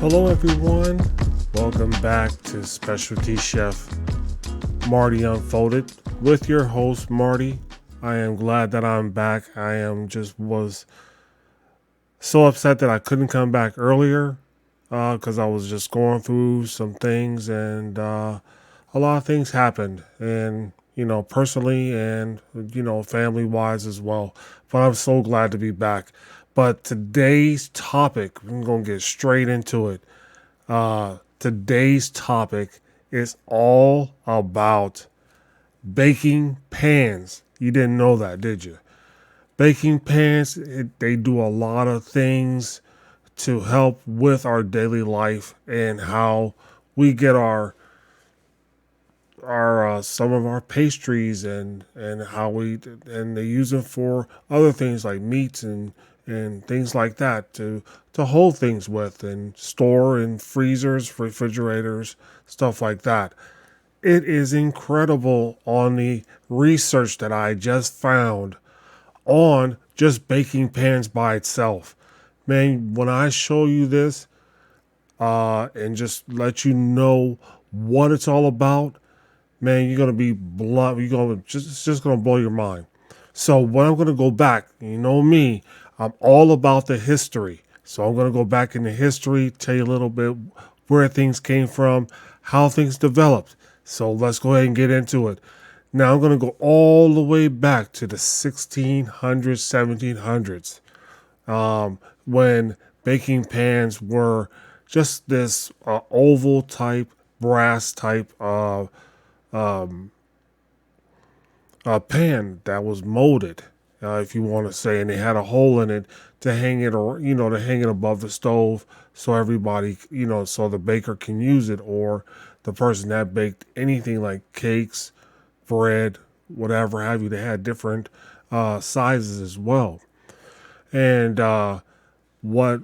Hello everyone, welcome back to Specialty Chef Marty Unfolded with your host Marty. I am glad that I'm back. Was so upset that I couldn't come back earlier because I was just going through some things and a lot of things happened and personally and family wise as well. But I'm so glad to be back. But today's topic, we're going to get straight into it. Today's topic is all about baking pans. You didn't know that, did you? Baking pans, they do a lot of things to help with our daily life and how we get our some of our pastries and they use them for other things like meats and things like that to hold things with and store in freezers, refrigerators, stuff like that. It is incredible on the research that I just found on just baking pans by itself. Man, when I show you this and just let you know what it's all about, man, you're gonna be blunt. It's just gonna blow your mind. So when I'm gonna go back, you know me, I'm all about the history. So I'm gonna go back into history, tell you a little bit where things came from, how things developed. So let's go ahead and get into it. Now I'm gonna go all the way back to the 1600s, 1700s, when baking pans were just this oval type, brass type a pan that was molded, if you want to say, and they had a hole in it to hang it, or to hang it above the stove, so everybody, so the baker can use it, or the person that baked anything like cakes, bread, whatever have you. They had different sizes as well. And what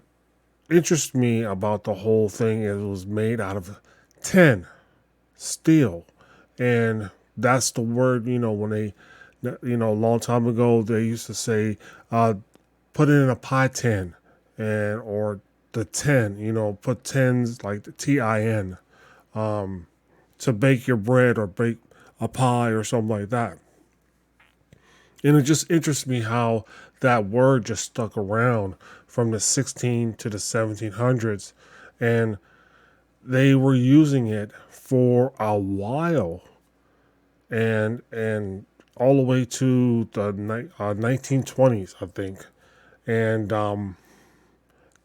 interests me about the whole thing is it was made out of tin, steel. And that's the word, when they, a long time ago, they used to say, put it in a pie tin, or the tin, put tins like the TIN, to bake your bread or bake a pie or something like that. And it just interests me how that word just stuck around from the 16 to the 1700s, and they were using it for a while, and all the way to the 1920s, I think, and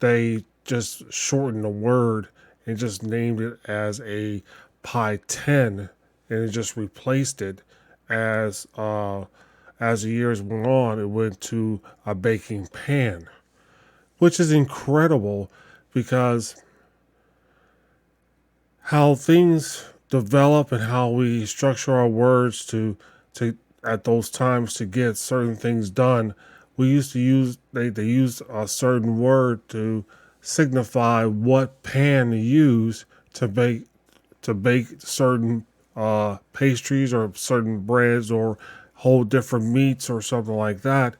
they just shortened the word and just named it as a pie tin, and it just replaced it as the years went on. It went to a baking pan, which is incredible because how things develop and how we structure our words to at those times to get certain things done. We used to use they used a certain word to signify what pan to use to bake certain pastries or certain breads or whole different meats or something like that,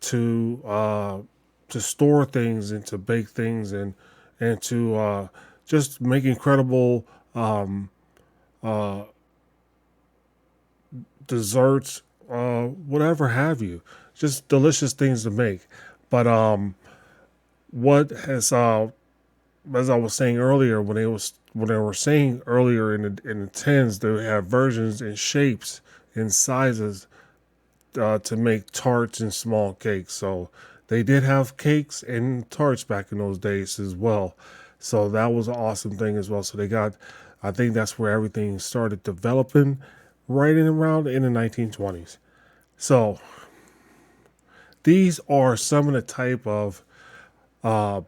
to store things and to bake things and to just make incredible desserts, whatever have you, just delicious things to make. But what has as I was saying earlier, when they were saying earlier in the tins, they have versions and shapes and sizes to make tarts and small cakes. So they did have cakes and tarts back in those days as well. So that was an awesome thing as well. So I think that's where everything started developing, right in around in the 1920s. So these are some of the type of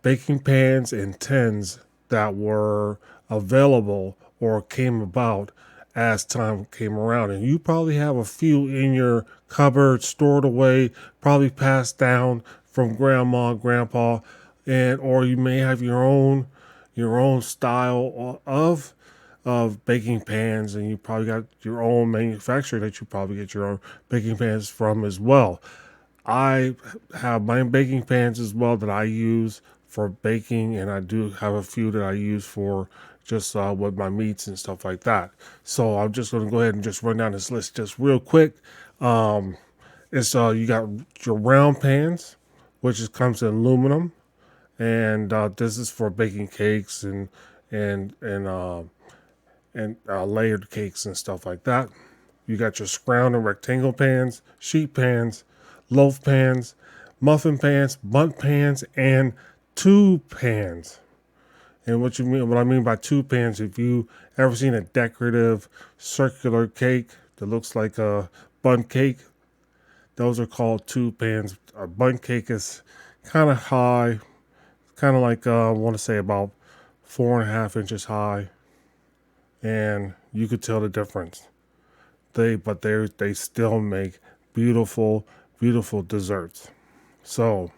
baking pans and tins that were available or came about as time came around. And you probably have a few in your cupboard stored away, probably passed down from grandma, grandpa, or you may have your own style of baking pans, and you probably got your own manufacturer that you probably get your own baking pans from as well. I have my baking pans as well that I use for baking, and I do have a few that I use for just with my meats and stuff like that. So I'm just going to go ahead and just run down this list just real quick. It's You got your round pans, which comes in aluminum, and this is for baking cakes and and uh, and layered cakes and stuff like that. You got your scround and rectangle pans, sheet pans, loaf pans, muffin pans, bundt pans, and tube pans. And what I mean by tube pans, if you ever seen a decorative circular cake that looks like a bundt cake, those are called tube pans. A bundt cake is kind of high, kind of like I want to say about 4.5 inches high, and you could tell the difference. They still make beautiful, beautiful desserts. So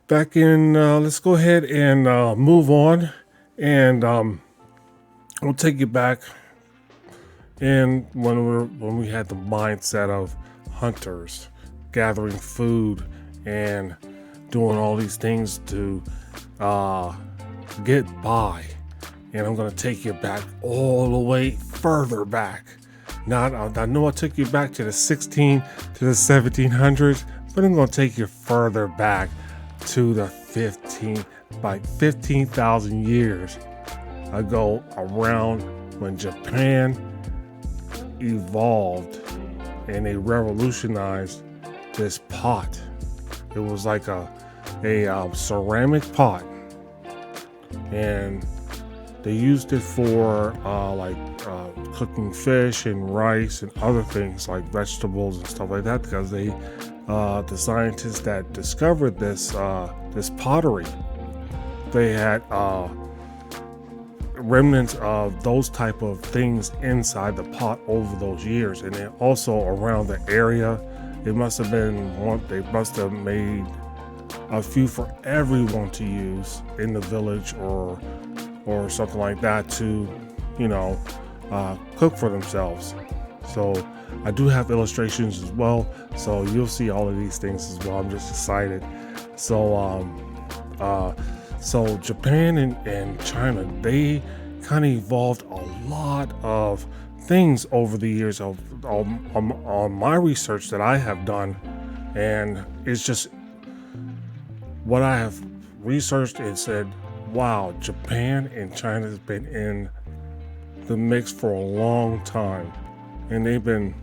back in, let's go ahead and move on, and we'll take you back in when we had the mindset of hunters, gathering food and doing all these things to get by. And I'm going to take you back all the way further back. Now, I know I took you back to the 1700s, but I'm going to take you further back to the 15,000 years ago, around when Japan evolved and they revolutionized this pot. It was like a ceramic pot, and they used it for cooking fish and rice and other things like vegetables and stuff like that, because the scientists that discovered this pottery, they had remnants of those type of things inside the pot over those years. And then also around the area, they must have made a few for everyone to use in the village or something like that to, cook for themselves. So I do have illustrations as well, so you'll see all of these things as well. I'm just excited. So Japan and China, they kind of evolved a lot of things over the years on my research that I have done, and it's just what I have researched and said, wow, Japan and China has been in the mix for a long time, and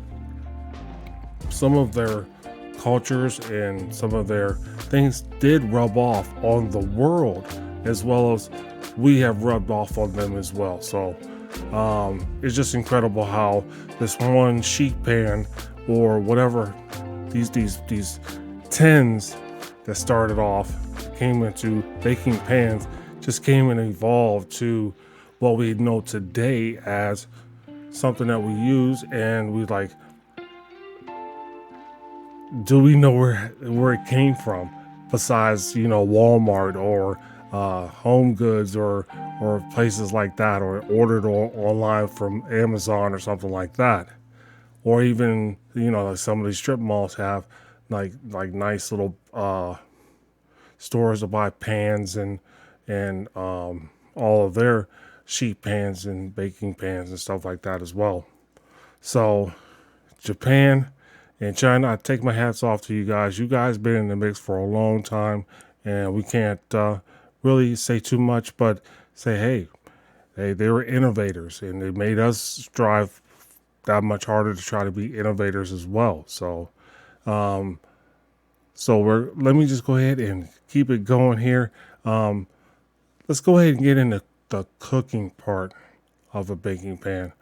some of their cultures and some of their things did rub off on the world, as well as we have rubbed off on them as well. So it's just incredible how this one sheet pan or whatever, these tins that started off came into baking pans, just came and evolved to what we know today as something that we use, and we like, do we know where it came from besides Walmart or Home Goods or places like that, or ordered online from Amazon or something like that, or even like some of these strip malls have like nice little stores to buy pans and all of their sheet pans and baking pans and stuff like that as well. So Japan and China, I take my hats off to you guys. You guys been in the mix for a long time, and we can't really say too much, but say, hey, they were innovators, and they made us strive that much harder to try to be innovators as well. So, let me just go ahead and keep it going here. Let's go ahead and get into the cooking part of a baking pan.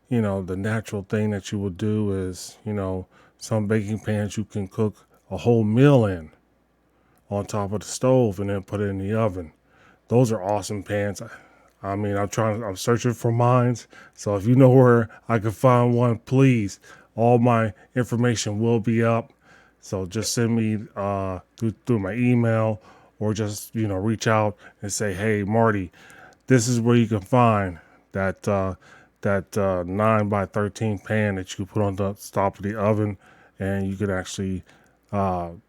The natural thing that you will do is, some baking pans you can cook a whole meal in on top of the stove and then put it in the oven. Those are awesome pans. I mean, I'm searching for mines. So if you know where I can find one, please, all my information will be up. So just send me through my email, or just, reach out and say, hey, Marty, this is where you can find that 9x13 pan that you put on the top of the oven, and you can actually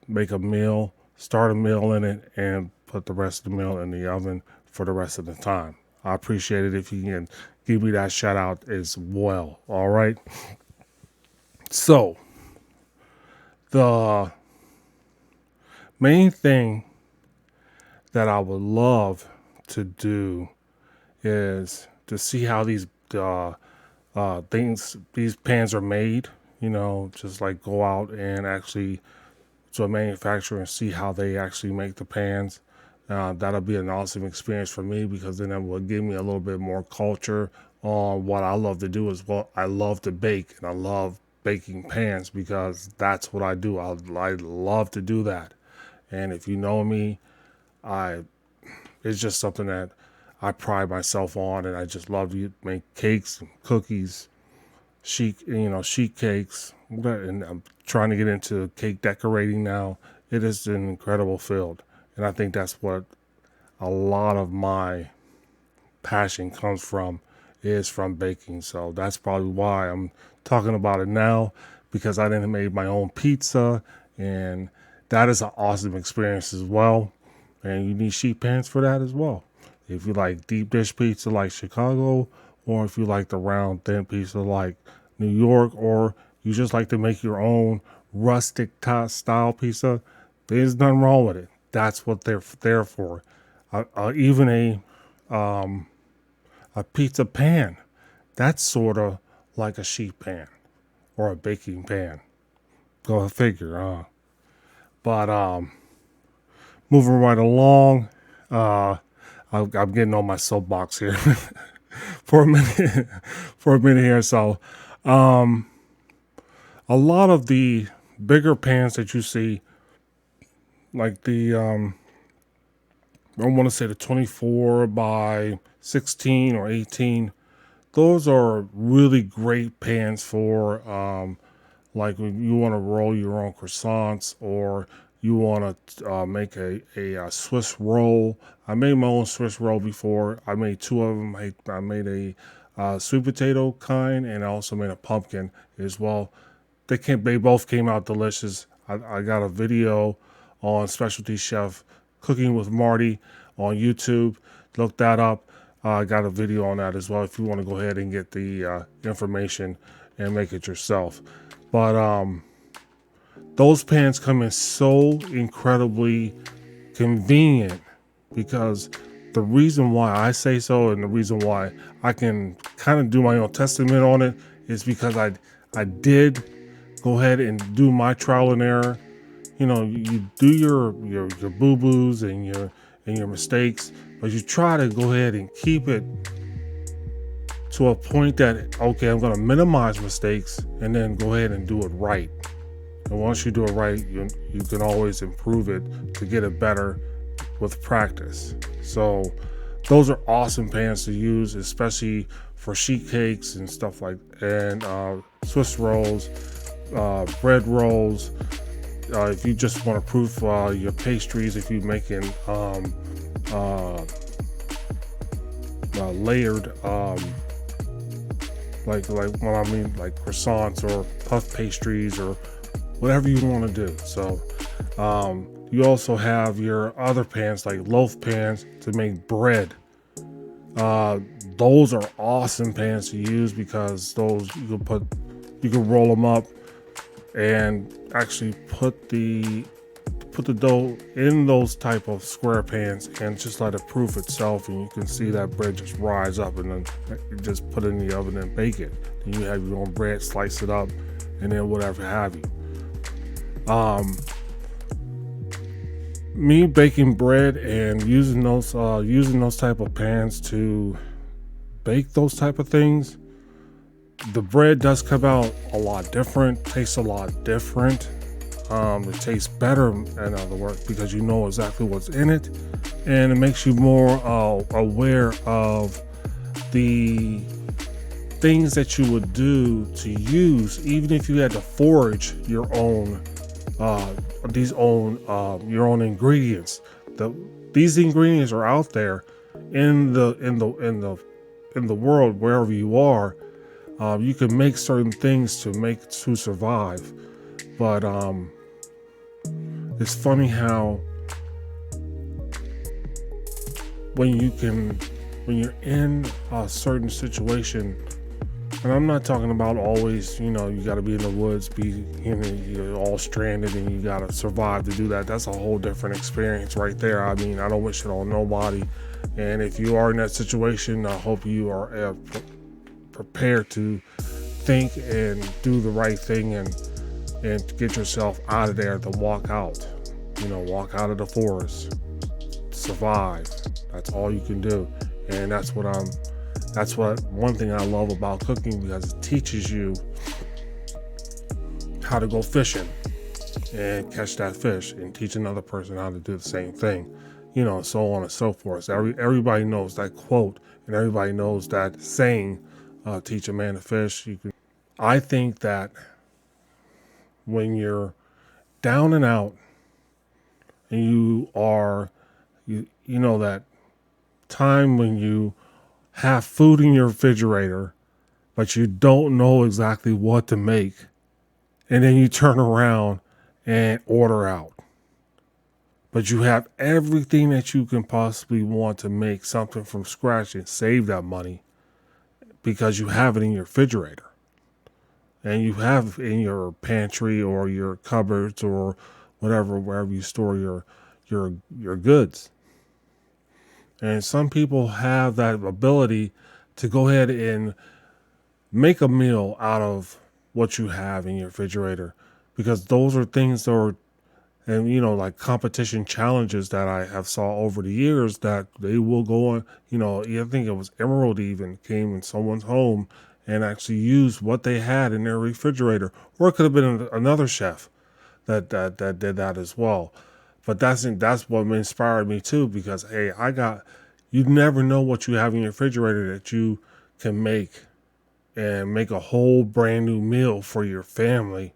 make a meal, start a meal in it, and put the rest of the meal in the oven for the rest of the time. I appreciate it if you can give me that shout out as well. All right. So the main thing that I would love to do is to see how these these pans are made. You know, just like go out and actually to a manufacturer and see how they actually make the pans. That'll be an awesome experience for me, because then it will give me a little bit more culture on what I love to do as well. I love to bake, and I love baking pans because that's what I do. I love to do that. And if you know me, it's just something that I pride myself on, and I just love to make cakes and cookies, sheet cakes, and I'm trying to get into cake decorating now. It is an incredible field, and I think that's what a lot of my passion comes from, is from baking. So that's probably why I'm talking about it now, because I didn't make my own pizza, and that is an awesome experience as well. And you need sheet pans for that as well. If you like deep dish pizza like Chicago, or if you like the round thin pizza like New York, or you just like to make your own rustic style pizza, there's nothing wrong with it. That's what they're there for. Even a pizza pan, that's sort of like a sheet pan or a baking pan. Go figure, huh? But moving right along, I'm getting on my soapbox here for a minute, here. So, a lot of the bigger pans that you see, like the I want to say the 24 by 16 or 18, those are really great pans for like when you want to roll your own croissants, or you want to make a Swiss roll. I made my own Swiss roll before. I made two of them. I made a sweet potato kind, and I also made a pumpkin as well. They both came out delicious. I got a video on Specialty Chef Cooking with Marty on YouTube. Look that up. I got a video on that as well if you want to go ahead and get the information and make it yourself. But those pans come in so incredibly convenient, because the reason why I say so, and the reason why I can kind of do my own testament on it, is because I did go ahead and do my trial and error. You know, you do your boo-boos and your mistakes, but you try to go ahead and keep it to a point that, okay, I'm going to minimize mistakes and then go ahead and do it right. And once you do it right, you can always improve it to get it better with practice. So those are awesome pans to use, especially for sheet cakes and stuff like, and Swiss rolls, bread rolls. If you just want to proof your pastries, if you're making layered, like what I mean, like croissants or puff pastries or whatever you want to do. So you also have your other pans, like loaf pans to make bread. Those are awesome pans to use, because those you can roll them up and actually put the dough in those type of square pans and just let it proof itself, and you can see that bread just rise up, and then you just put it in the oven and bake it. And you have your own bread, slice it up, and then whatever have you. Me baking bread and using those type of pans to bake those type of things, the bread does come out a lot different, tastes a lot different. It tastes better, in other words, because you know exactly what's in it, and it makes you more aware of the things that you would do to use, even if you had to forage your own your own ingredients. These ingredients are out there in the world, wherever you are. You can make certain things to survive, but it's funny how when you're in a certain situation, and I'm not talking about always, you got to be in the woods, you're all stranded and you got to survive to do that. That's a whole different experience right there. I mean, I don't wish it on nobody. And if you are in that situation, I hope you are prepared to think and do the right thing and get yourself out of there, to walk out, walk out of the forest, survive. That's all you can do. And that's what one thing I love about cooking, because it teaches you how to go fishing and catch that fish and teach another person how to do the same thing, so on and so forth. Everybody knows that quote, and everybody knows that saying, teach a man to fish. I think that when you're down and out and you know that time when you have food in your refrigerator, but you don't know exactly what to make, and then you turn around and order out. But you have everything that you can possibly want to make something from scratch and save that money because you have it in your refrigerator. And you have in your pantry or your cupboards or whatever, wherever you store your goods. And some people have that ability to go ahead and make a meal out of what you have in your refrigerator, because those are things that are, and like competition challenges that I have saw over the years, that they will go on, I think it was Emerald even came in someone's home and actually used what they had in their refrigerator, or it could have been another chef that did that as well. But that's what inspired me too, because hey, you never know what you have in your refrigerator that you can make and make a whole brand new meal for your family.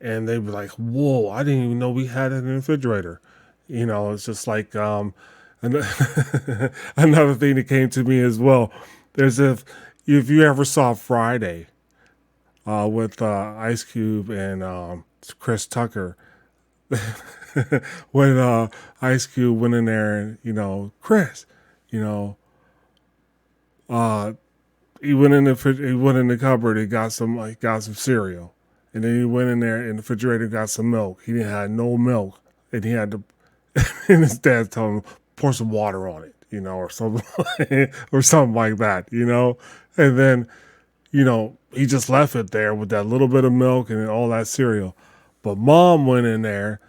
And they'd be like, whoa, I didn't even know we had it in the refrigerator. It's just like another thing that came to me as well. There's if you ever saw Friday with Ice Cube and Chris Tucker, when Ice Cube went in there and, Chris, he went in the cupboard and got some cereal. And then he went in there in the refrigerator and got some milk. He didn't have no milk. And he had to, and his dad told him, pour some water on it, or something, or something like that, And then, he just left it there with that little bit of milk and all that cereal. But mom went in there.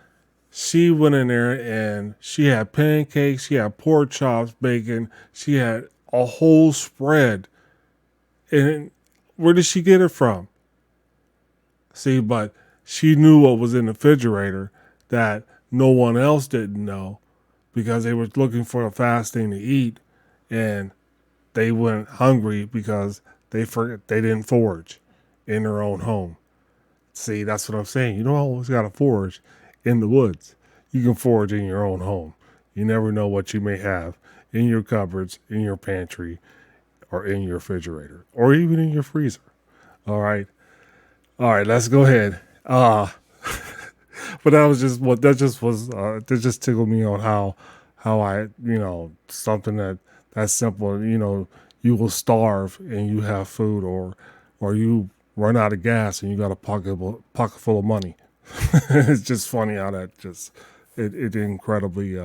She went in there and she had pancakes. She had pork chops, bacon. She had a whole spread. And where did she get it from? See, but she knew what was in the refrigerator that no one else didn't know, because they were looking for a fast thing to eat, and they went hungry because they didn't forage in their own home. See, that's what I'm saying. You don't always got to forage in the woods. You can forage in your own home. You never know what you may have in your cupboards, in your pantry, or in your refrigerator, or even in your freezer. All right, let's go ahead. But that just tickled me on how I, something that's simple, you will starve and you have food, or you run out of gas and you got a pocket full of money. It's just funny how that it incredibly,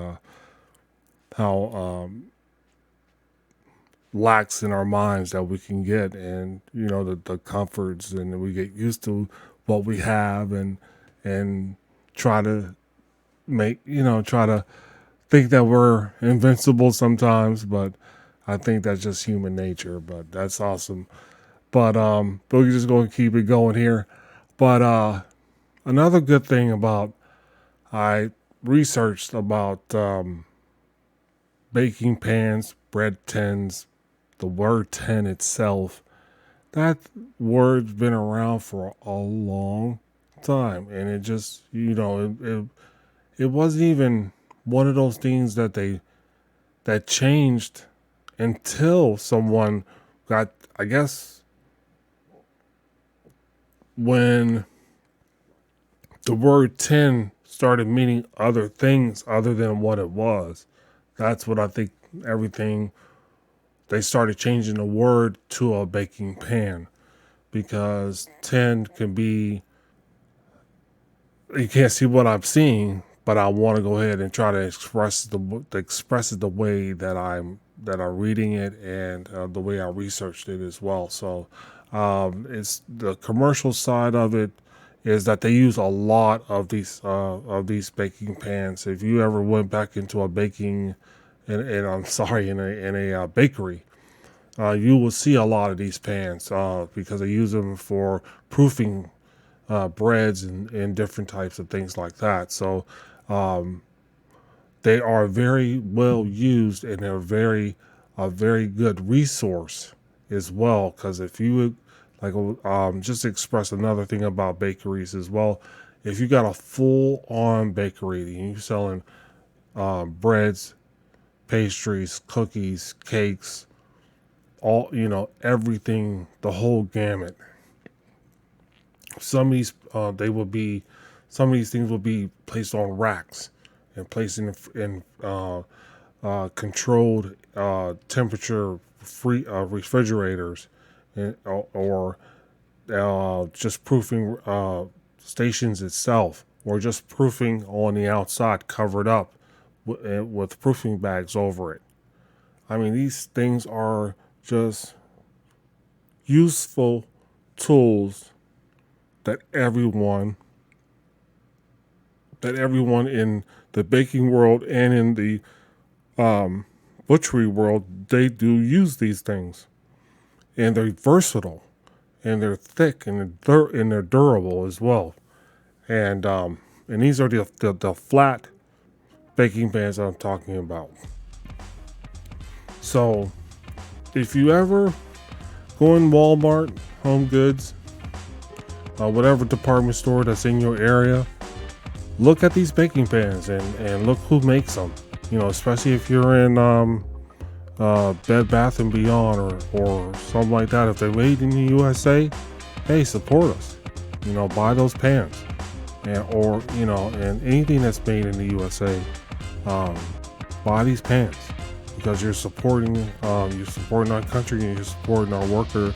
how, lax in our minds that we can get, and the comforts, and we get used to what we have, and try to think that we're invincible sometimes, but I think that's just human nature. But that's awesome. But we're just going to keep it going here. But another good thing about, I researched about baking pans, bread tins, the word tin itself. That word's been around for a long time, and it just, it wasn't even one of those things that changed until someone got, I guess, when the word tin started meaning other things other than what it was. That's what I think everything, they started changing the word to a baking pan because tin can be, you can't see what I'm seeing, but I want to go ahead and try to express it the way that I'm reading it and the way I researched it as well. So it's the commercial side of it is that they use a lot of these baking pans. If you ever went back into a baking, and I'm sorry, in a bakery, you will see a lot of these pans because they use them for proofing breads and different types of things like that. So they are very well used, and they're a very good resource as well. Because if you would just to express another thing about bakeries as well, if you got a full on bakery and you're selling breads, pastries, cookies, cakes, all everything, the whole gamut. Some of these some of these things will be placed on racks and placed in controlled temperature free refrigerators, or just proofing stations itself, or just proofing on the outside, covered up with proofing bags over it. I mean, these things are just useful tools that everyone in the baking world and in the butchery world, they do use these things, and they're versatile, and they're thick, and they're durable as well. And these are the flat baking pans I'm talking about. So if you ever go in Walmart, Home Goods, whatever department store that's in your area, look at these baking pans and look who makes them. Especially if you're in Bed Bath and Beyond or something like that. If they're made in the USA, hey, support us. Buy those pans, and anything that's made in the USA, buy these pans, because you're supporting our country, and you're supporting our worker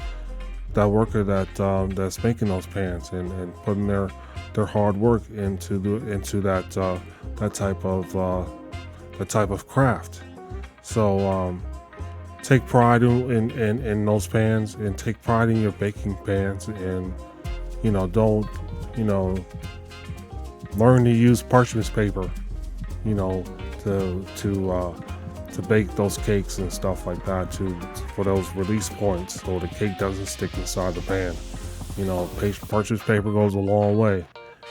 that's making those pans and putting their hard work into that type of craft. So take pride in those pans, and take pride in your baking pans, and don't learn to use parchment paper to bake those cakes and stuff like that, for those release points, so the cake doesn't stick inside the pan. Parchment paper goes a long way.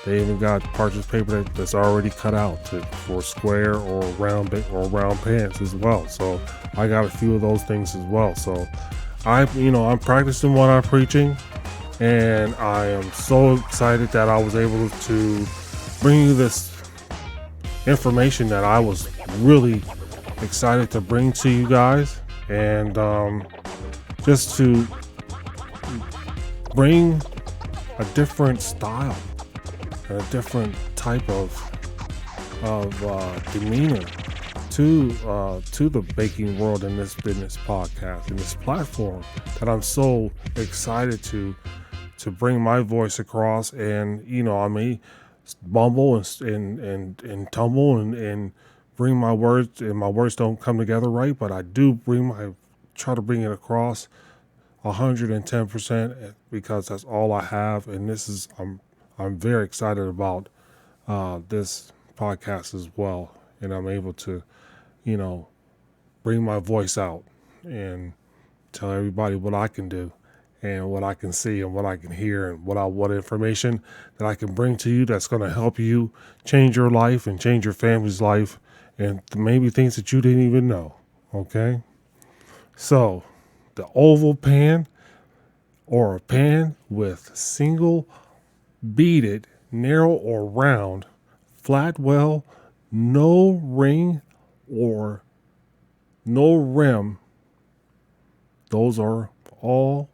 They even got parchment paper that's already cut out for square or round pans as well. So I got a few of those things as well. So I'm practicing what I'm preaching, and I am so excited that I was able to bring you this information that I was really excited to bring to you guys, and just to bring a different style and a different type of demeanor to the baking world in this business podcast and this platform that I'm so excited to bring my voice across. And I may bumble and tumble and bring my words, and my words don't come together right, but I do try to bring it across 110%, because that's all I have. And I'm very excited about this podcast as well, and I'm able to bring my voice out and tell everybody what I can do and what I can see and what I can hear, and what information that I can bring to you that's going to help you change your life and change your family's life, and maybe things that you didn't even know. Okay? So, the oval pan, or a pan with single beaded, narrow or round, flat well, no ring or no rim, those are all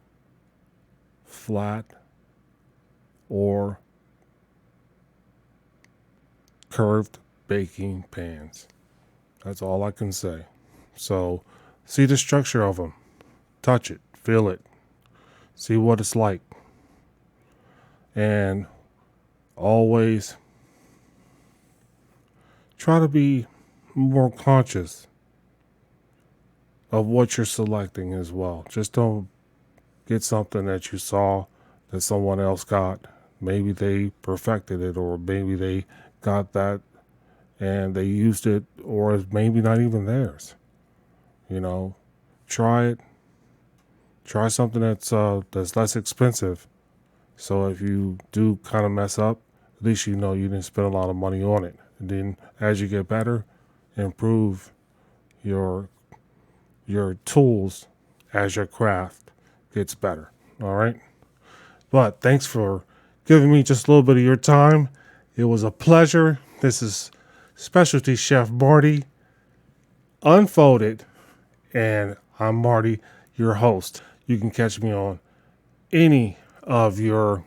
flat or curved baking pans. That's all I can say. So see the structure of them, touch it, feel it, see what it's like. And always try to be more conscious of what you're selecting as well. Just don't get something that you saw that someone else got. Maybe they perfected it, or maybe they got that and they used it, or it's maybe not even theirs. Try it. Try something that's less expensive. So if you do kind of mess up, at least you know you didn't spend a lot of money on it. And then as you get better, improve your tools as your craft gets better. All right. But thanks for giving me just a little bit of your time. It was a pleasure. This is Specialty Chef Marty Unfolded, and I'm Marty, your host. You can catch me on any of your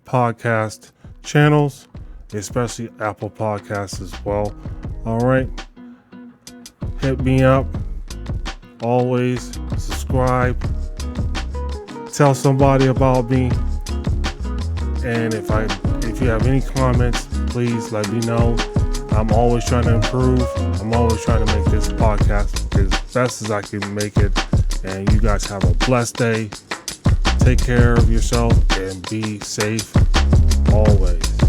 podcast channels, especially Apple Podcasts as well. All right. Hit me up. Always subscribe. Tell somebody about me. And if you have any comments, please let me know. I'm always trying to improve. I'm always trying to make this podcast as best as I can make it. And you guys have a blessed day. Take care of yourself and be safe always.